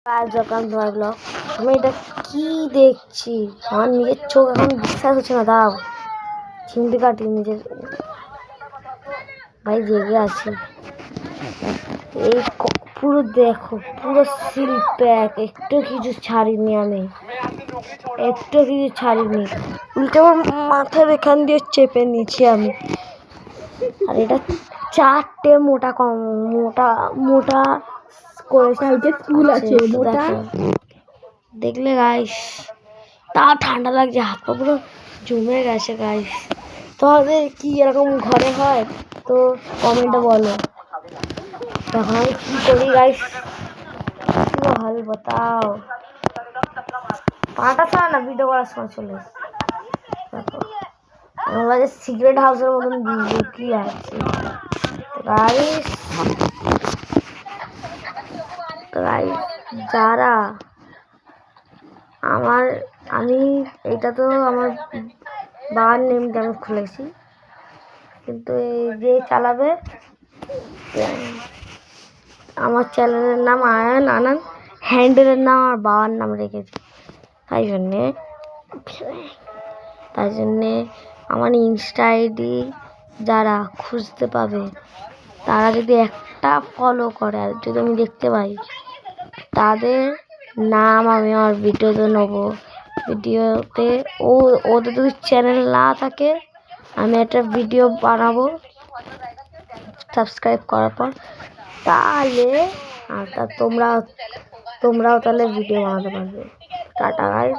যখন তোমার ব্লগ আমি এটা কি দেখছি আমার নিজের চোখ এখন বিশ্বাস হচ্ছে না। দাও চিমটি কাটি নিজের ভাই জেগে আছি। এই পুরো দেখো পুরো সিল প্যাক, একটু কিছু ছাড়িনি, আমি একটু কিছু ছাড়িনি, উল্টে আমার মাথার এখান দিয়ে চেপে নিচ্ছি আমি। আর এটা 4টে মোটা মোটা মোটা করেছে, ফুল আছে মোটা। দেখলে গাইস তা ঠান্ডা লাগছে, হাত পা পুরো জমে গেছে গাইস। তোমাদের কি এরকম ঘরে হয় তো কমেন্টে বলো। তখন আমি কি করি গাইস, কি হাল বাতাও। 5টা সময় না ভিডিও করার সময় চলে দেখো আমরা যে সিক্রেট হাউসের মতন লুকিয়ে আছি গাইস। যারা আমি এটা তো আমার বাবার নেমটা আমি খুলেছি, কিন্তু এই যে চালাবে আমার চ্যানেলের নাম আয়ান আনান, হ্যান্ডেলের নাম আমার বাবার নাম রেখেছি। তাই জন্যে আমার ইনস্টা আইডি যারা খুঁজতে পাবে তারা যদি একটা ফলো করে, আর যদি আমি দেখতে পাই তাদের নাম আমি আমার ভিডিওতে নেবো। ভিডিওতে ওদের যদি চ্যানেল না থাকে আমি একটা ভিডিও বানাবো সাবস্ক্রাইব করার পর, তাহলে তোমরাও তাহলে ভিডিও বানাতে পারবে। Tata guys.